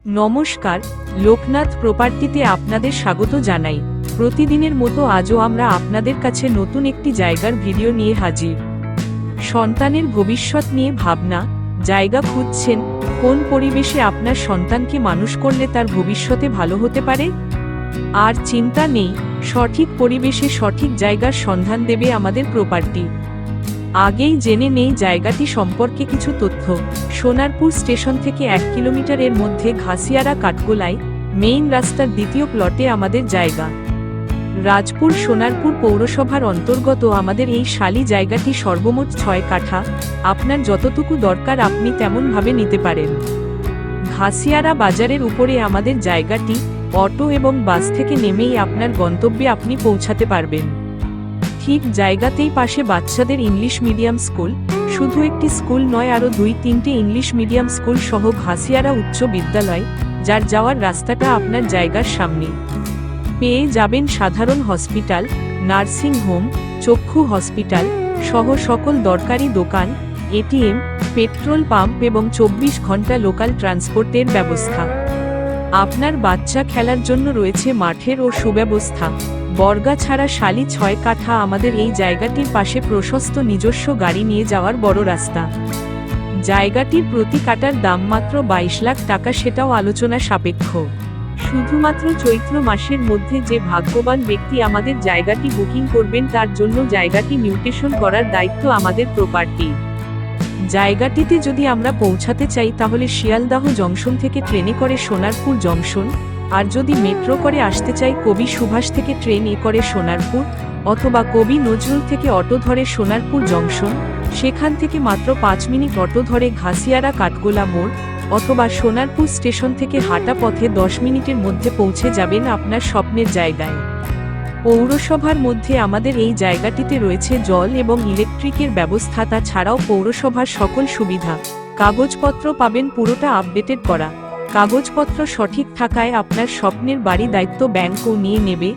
নমস্কার, লোকনাথ প্রপার্টিতে আপনাদের স্বাগত জানাই। প্রতিদিনের মতো আজও আমরা আপনাদের কাছে নতুন একটি জায়গার ভিডিও নিয়ে হাজির। সন্তানের ভবিষ্যৎ নিয়ে ভাবনা, জায়গা খুঁজছেন? কোন পরিবেশে আপনার সন্তানকে মানুষ করলে তার ভবিষ্যতে ভালো হতে পারে? আর চিন্তা নেই, সঠিক পরিবেশে সঠিক জায়গার সন্ধান দেবে আমাদের প্রপার্টি। আগেই জেনে নেই জায়গাটি সম্পর্কে কিছু তথ্য। সোনারপুর স্টেশন থেকে 1 কিলোমিটারের মধ্যে ঘাসিয়ারা কাঠগোলায় মেইন রাস্তার দ্বিতীয় প্লটে আমাদের জায়গা। রাজপুর সোনারপুর পৌরসভার অন্তর্গত আমাদের এই শালি জায়গাটি সর্বমোট 6 কাঠা। আপনার যতটুকু দরকার আপনি তেমনভাবে নিতে পারেন। ঘাসিয়ারা বাজারের উপরে আমাদের জায়গাটি, অটো এবং বাস থেকে নেমেই আপনার গন্তব্যে আপনি পৌঁছাতে পারবেন। ঠিক জায়গাতেই পাশে বাচ্চাদের ইংলিশ মিডিয়াম স্কুল, শুধু একটি স্কুল নয়, আরও 2-3টে ইংলিশ মিডিয়াম স্কুল সহ ঘাসিয়ারা উচ্চ বিদ্যালয়, যার যাওয়ার রাস্তাটা আপনার জায়গার সামনে। পেয়ে যাবেন সাধারণ হসপিটাল, নার্সিং হোম, চক্ষু হসপিটাল সহ সকল দরকারি দোকান, এটিএম, পেট্রোল পাম্প এবং 24 ঘন্টা লোকাল ট্রান্সপোর্টের ব্যবস্থা। আপনার বাচ্চা খেলার জন্য রয়েছে মাঠের ও সুব্যবস্থা। বর্গা ছাড়া শালি 6 কাঠা আমাদের এই জায়গাটির পাশে প্রশস্ত নিজস্ব গাড়ি নিয়ে যাওয়ার বড় রাস্তা। জায়গাটির প্রতি কাটার দাম মাত্র 22 লাখ টাকা, সেটাও আলোচনা সাপেক্ষ। শুধুমাত্র চৈত্র মাসের মধ্যে যে ভাগ্যবান ব্যক্তি আমাদের জায়গাটি বুকিং করবেন তার জন্য জায়গাটি মিউটেশন করার দায়িত্ব আমাদের প্রপার্টি। জায়গাটিতে যদি আমরা পৌঁছাতে চাই তাহলে শিয়ালদাহ জংশন থেকে ট্রেনে করে সোনারপুর জংশন, আর যদি মেট্রো করে আসতে চাই কবি সুভাষ থেকে ট্রেনে করে সোনারপুর, অথবা কবি নজরুল থেকে অটো ধরে সোনারপুর জংশন, সেখান থেকে মাত্র 5 মিনিট অটো ধরে ঘাসিয়ারা কাঠগোলা মোড়, অথবা সোনারপুর স্টেশন থেকে হাঁটা পথে 10 মিনিটের মধ্যে পৌঁছে যাবেন আপনার স্বপ্নের জায়গায়। পৌরসভার মধ্যে আমাদের এই জায়গাটিতে রয়েছে জল এবং ইলেকট্রিকের ব্যবস্থা। তাছাড়াও পৌরসভার সকল সুবিধা, কাগজপত্র পাবেন পুরোটা আপডেটেড করা। কাগজপত্র সঠিক থাকায় আপনার স্বপ্নের বাড়ি দায়িত্ব ব্যাংকও নিয়ে নেবে।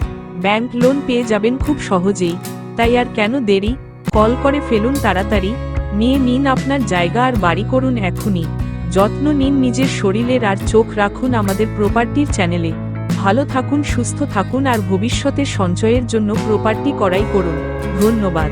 ব্যাংক লোন পেয়ে যাবেন খুব সহজেই। তাই আর কেন দেরি, কল করে ফেলুন তাড়াতাড়ি। নিয়ে নিন আপনার জায়গা আর বাড়ি করুন এখনই। যত্ন নিন নিজের শরীরের আর চোখ রাখুন আমাদের প্রপার্টির চ্যানেলে। ভালো থাকুন, সুস্থ থাকুন আর ভবিষ্যতের সঞ্চয়ের জন্য প্রপার্টি করাই করুন। ধন্যবাদ।